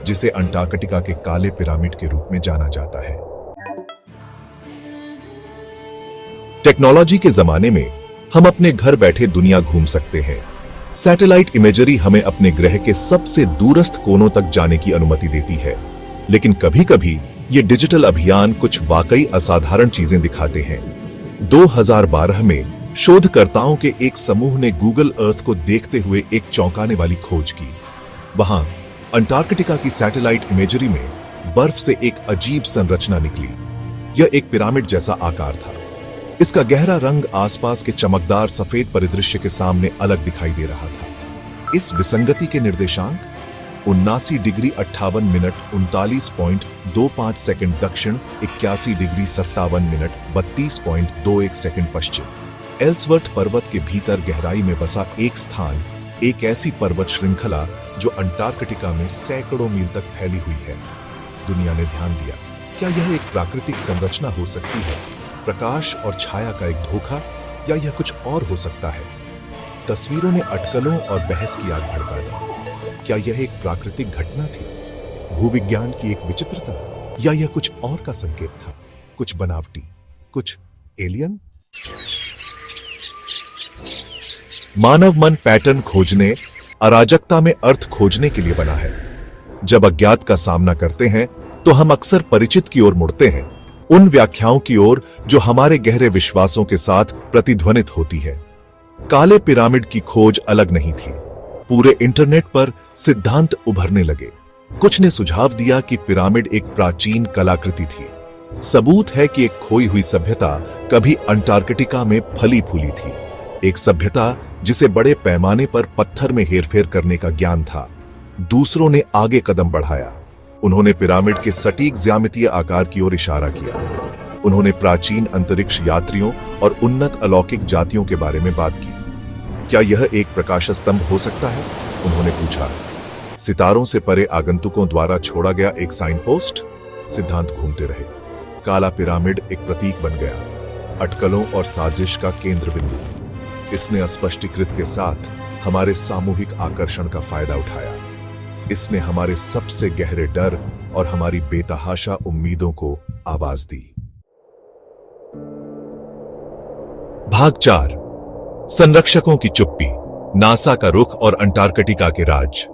जिसे अंटार्कटिका के काले पिरामिड के रूप में जाना जाता है। टेक्नोलॉजी के जमाने में हम अपने घर बैठे दुनिया घूम सकते हैं। सैटेलाइट इमेजरी हमें अपने ग्रह के सबसे दूरस्थ कोनों तक जाने की अनुमति देती है, लेकिन कभी-कभी ये डिजिटल अभियान कुछ वाकई असाधारण चीजें दिखाते हैं। 2012 में शोधकर्ताओं के एक समूह ने गूगल अर्थ को देखते हुए एक चौंकाने वाली खोज की। वहां अंटार्कटिका की सैटेलाइट इमेजरी में बर्फ से एक अजीब संरचना निकली। यह एक पिरामिड जैसा आकार था। इसका गहरा रंग आसपास के चमकदार सफेद परिदृश्य के सामने अलग दिखाई दे रहा था। इस विसंगति के निर्देशांक 79 डिग्री 58 मिनट 39.25 सेकंड दक्षिण, 81 डिग्री 57 मिनट 32.21 सेकंड पश्चिम। एल्सवर्थ पर्वत के भीतर गहराई में बसा एक स्थान, एक ऐसी पर्वत श्रृंखला जो अंटार्कटिका में सैकड़ों मील तक फैली हुई है। दुनिया ने ध्यान दिया, क्या यह एक प्राकृतिक संरचना हो सकती है, प्रकाश और छाया का एक धोखा, या यह कुछ और हो सकता है? तस्वीरों ने अटकलों और बहस की आग भड़का दी। क्या यह एक प्राकृतिक घटना थी, भूविज्ञान की एक विचित्रता, या यह कुछ और का संकेत था, कुछ बनावटी, कुछ एलियन? मानव मन पैटर्न खोजने, अराजकता में अर्थ खोजने के लिए बना है। जब अज्ञात का सामना करते हैं तो हम अक्सर परिचित की ओर मुड़ते हैं, उन व्याख्याओं की ओर जो हमारे गहरे विश्वासों के साथ प्रतिध्वनित होती है। काले पिरामिड की खोज अलग नहीं थी। पूरे इंटरनेट पर सिद्धांत उभरने लगे। कुछ ने सुझाव दिया कि पिरामिड एक प्राचीन कलाकृति थी। सबूत है कि एक खोई हुई सभ्यता कभी अंटार्कटिका में फली फूली थी, एक सभ्यता जिसे बड़े पैमाने पर पत्थर में हेरफेर करने का ज्ञान था। दूसरों ने आगे कदम बढ़ाया। उन्होंने पिरामिड के सटीक ज्यामितीय आकार की ओर इशारा किया। उन्होंने प्राचीन अंतरिक्ष यात्रियों और उन्नत अलौकिक जातियों के बारे में बात की। क्या यह एक प्रकाश स्तंभ हो सकता है? उन्होंने पूछा। सितारों से परे आगंतुकों द्वारा छोड़ा गया एक साइन पोस्ट? सिद्धांत घूमते रहे। काला पिरामिड एक प्रतीक बन गया, अटकलों और साजिश का केंद्र बिंदु। इसने अस्पष्टीकृत के साथ हमारे सामूहिक आकर्षण का फायदा उठाया। इसने हमारे सबसे गहरे डर और हमारी बेतहाशा उम्मीदों को आवाज दी। भाग 4, संरक्षकों की चुप्पी, नासा का रुख और अंटार्कटिका के राज।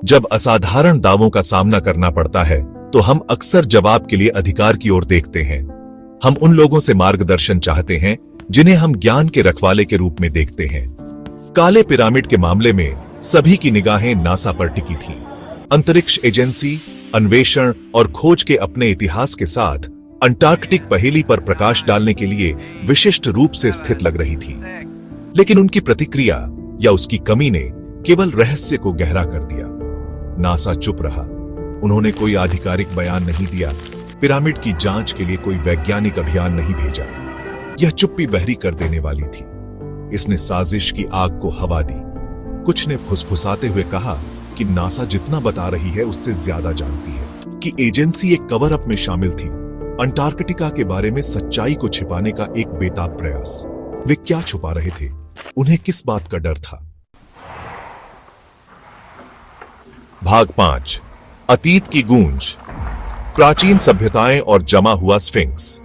जब असाधारण दावों का सामना करना पड़ता है तो हम अक्सर जवाब के लिए अधिकार की ओर देखते हैं। हम उन लोगों से मार्गदर्शन चाहते हैं जिन्हें हम ज्ञान के रखवाले के रूप में देखते हैं। काले पिरामिड के मामले में सभी की निगाहें नासा पर टिकी थीं। अंतरिक्ष एजेंसी, अन्वेषण और खोज के अपने इतिहास के साथ अंटार्कटिक पहेली पर प्रकाश डालने के लिए विशिष्ट रूप से स्थित लग रही थी। लेकिन उनकी प्रतिक्रिया या उसकी कमी ने केवल रहस्य को गहरा कर दिया। नासा चुप रहा। उन्होंने कोई आधिकारिक बयान नहीं दिया, पिरामिड की जांच के लिए कोई वैज्ञानिक अभियान नहीं भेजा। यह चुप्पी बहरी कर देने वाली थी। इसने साजिश की आग को हवा दी। कुछ ने फुसफुसाते हुए कहा कि नासा जितना बता रही है उससे ज्यादा जानती है, कि एजेंसी एक कवर अप में शामिल थी, अंटार्कटिका के बारे में सच्चाई को छिपाने का एक बेताब प्रयास। वे क्या छुपा रहे थे? उन्हें किस बात का डर था? भाग 5, अतीत की गूंज, प्राचीन सभ्यताएं और जमा हुआ स्फिंक्स।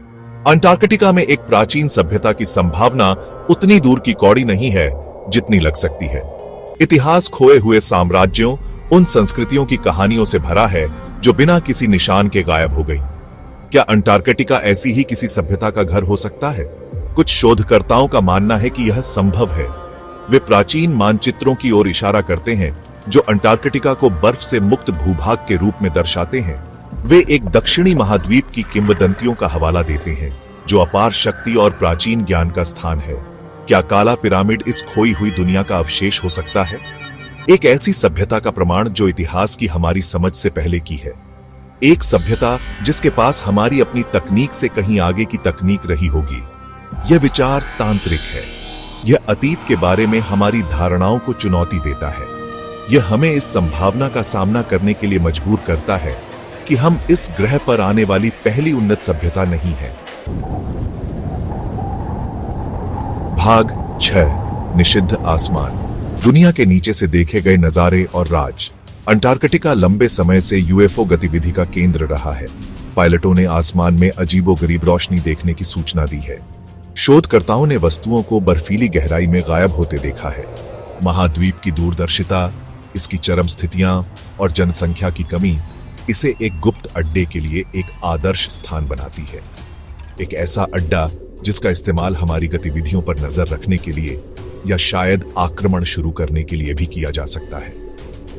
अंटार्कटिका में एक प्राचीन सभ्यता की संभावना उतनी दूर की कौड़ी नहीं है जितनी लग सकती है। इतिहास खोए हुए साम्राज्यों, उन संस्कृतियों की कहानियों से भरा है जो बिना किसी निशान के गायब हो गई। क्या अंटार्कटिका ऐसी ही किसी सभ्यता का घर हो सकता है? कुछ शोधकर्ताओं का मानना है कि यह संभव है। वे प्राचीन मानचित्रों की ओर इशारा करते हैं जो अंटार्कटिका को बर्फ से मुक्त भूभाग के रूप में दर्शाते हैं। वे एक दक्षिणी महाद्वीप की किंवदंतियों का हवाला देते हैं जो अपार शक्ति और प्राचीन ज्ञान का स्थान है। क्या काला पिरामिड इस खोई हुई दुनिया का अवशेष हो सकता है? एक ऐसी सभ्यता का प्रमाण जो इतिहास की हमारी समझ से पहले की है। एक सभ्यता जिसके पास हमारी अपनी तकनीक से कहीं आगे की तकनीक रही होगी। यह विचार तांत्रिक है। यह अतीत के बारे में हमारी धारणाओं को चुनौती देता है। यह हमें इस संभावना का सामना करने के लिए मजबूर करता है कि हम इस ग्रह पर आने वाली पहली उन्नत सभ्यता नहीं है। भाग 6, निषिद्ध आसमान, दुनिया के नीचे से देखे गए नजारे और राज। अंटार्कटिका लंबे समय से यूएफओ गतिविधि का केंद्र रहा है। पायलटों ने आसमान में अजीबोगरीब रोशनी देखने की सूचना दी है। शोधकर्ताओं ने वस्तुओं को बर्फीली गहराई में गायब होते देखा है। महाद्वीप की दूरदर्शिता, इसकी चरम स्थितियां और जनसंख्या की कमी इसे एक गुप्त अड्डे के लिए एक आदर्श स्थान बनाती है। एक ऐसा अड्डा जिसका इस्तेमाल हमारी गतिविधियों पर नजर रखने के लिए या शायद आक्रमण शुरू करने के लिए भी किया जा सकता है।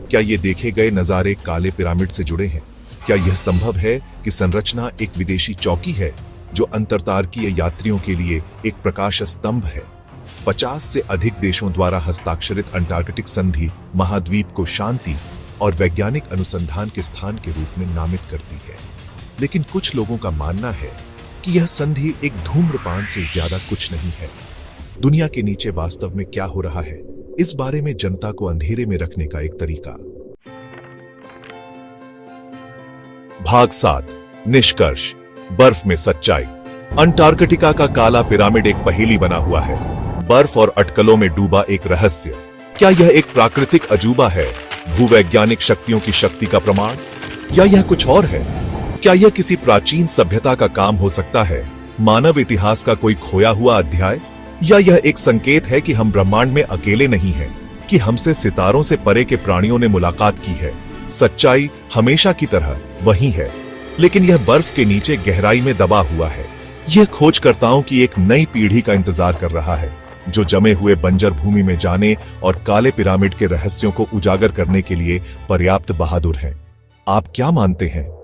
क्या ये देखे गए नजारे काले पिरामिड से जुड़े हैं? क्या यह संभव है कि संरचना एक विदेशी चौकी है जो अंतरतारकीय यात्रियों के लिए एक प्रकाश स्तंभ है? 50 से अधिक देशों द्वारा हस्ताक्षरित अंटार्कटिक संधि महाद्वीप को शांति और वैज्ञानिक अनुसंधान के स्थान के रूप में नामित करती है। लेकिन कुछ लोगों का मानना है कि यह संधि एक धूम्रपान से ज्यादा कुछ नहीं है। दुनिया के नीचे वास्तव में क्या हो रहा है, इस बारे में जनता को अंधेरे में रखने का एक तरीका। भाग 7, निष्कर्ष, बर्फ में सच्चाई। अंटार्कटिका का काला पिरामिड एक पहेली बना हुआ है, बर्फ और अटकलों में डूबा एक रहस्य। क्या यह एक प्राकृतिक अजूबा है, भूवैज्ञानिक शक्तियों की शक्ति का प्रमाण, या यह कुछ और है? क्या यह किसी प्राचीन सभ्यता का काम हो सकता है, मानव इतिहास का कोई खोया हुआ अध्याय, या यह एक संकेत है कि हम ब्रह्मांड में अकेले नहीं हैं, कि हमसे सितारों से परे के प्राणियों ने मुलाकात की है? सच्चाई हमेशा की तरह वही है, लेकिन यह बर्फ के नीचे गहराई में दबा हुआ है। यह खोजकर्ताओं की एक नई पीढ़ी का इंतजार कर रहा है, जो जमे हुए बंजर भूमि में जाने और काले पिरामिड के रहस्यों को उजागर करने के लिए पर्याप्त बहादुर हैं। आप क्या मानते हैं?